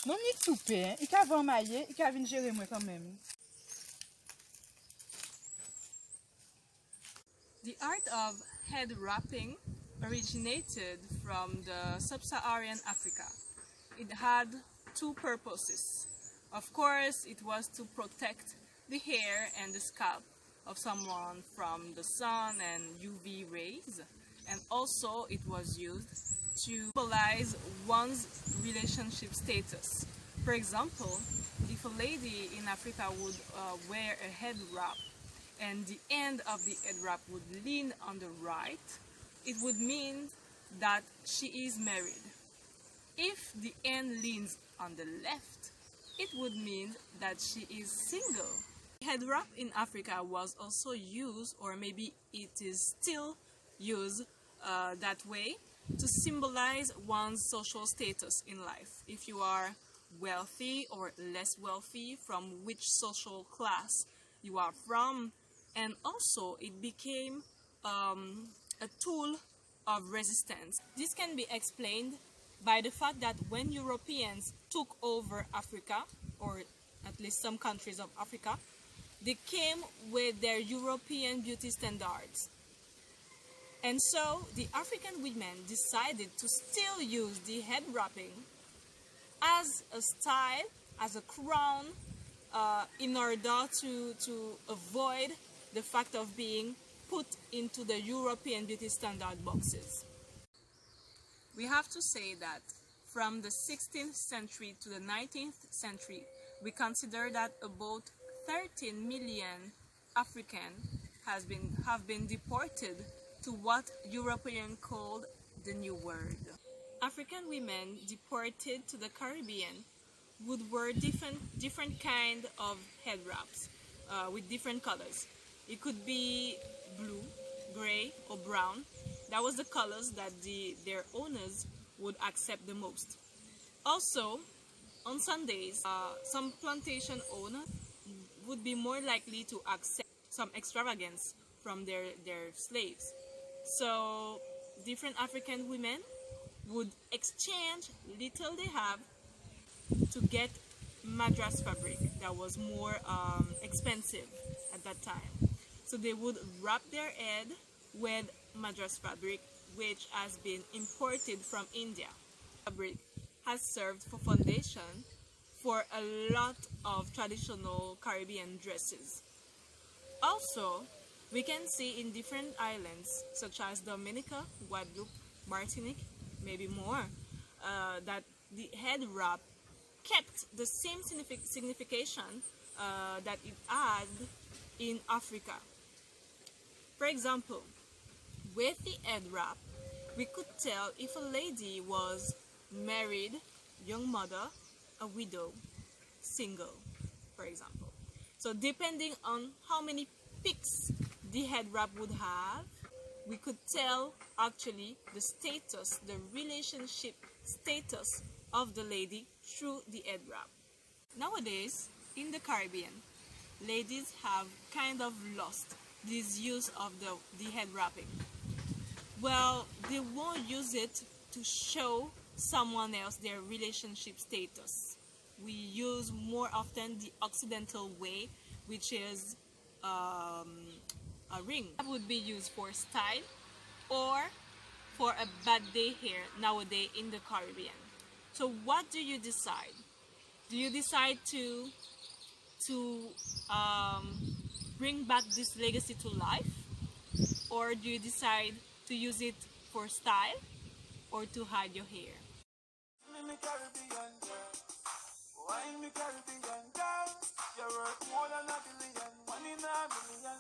Mon ni souper, il a van mailler, il a venir gérer moi quand même. The art of head wrapping originated from the sub-Saharan Africa. It had two purposes. Of course, it was to protect the hair and the scalp of someone from the sun and UV rays, and also it was used to symbolize one's relationship status. For example, if a lady in Africa would wear a head wrap and the end of the head wrap would lean on the right, it would mean that she is married. If the end leans on the left, it would mean that she is single. Head wrap in Africa was also used, or maybe it is still used that way, to symbolize one's social status in life. If you are wealthy or less wealthy, from which social class you are from, and also it became a tool of resistance. This can be explained by the fact that when Europeans took over Africa, or at least some countries of Africa, they came with their European beauty standards. And so the African women decided to still use the head wrapping as a style, as a crown, in order to avoid the fact of being put into the European beauty standard boxes. We have to say that from the 16th century to the 19th century, we consider that about 13 million Africans have been deported to what Europeans called the New World. African women deported to the Caribbean would wear different kind of head wraps with different colors. It could be blue, gray, or brown. That was the colors that their owners would accept the most. Also, on Sundays, some plantation owners would be more likely to accept some extravagance from their slaves. So different African women would exchange little they have to get madras fabric that was more expensive at that time. So they would wrap their head with madras fabric, which has been imported from India. Fabric has served for foundation for a lot of traditional Caribbean dresses. Also, we can see in different islands such as Dominica, Guadeloupe, Martinique, maybe more, that the head wrap kept the same signification that it had in Africa. For example, with the head wrap, we could tell if a lady was married, young mother, a widow, single, for example. So depending on how many peaks the head wrap would have, we could tell actually the status, the relationship status of the lady through the head wrap. Nowadays, in the Caribbean, ladies have kind of lost this use of the head wrapping. Well, they won't use it to show someone else their relationship status. We use more often the Occidental way, which is a ring. That would be used for style or for a bad day hair nowadays in the Caribbean. So what do you decide? Do you decide to bring back this legacy to life, or do you decide to use it for style or to hide your hair? You're worth more than $1 billion, $1 in a million.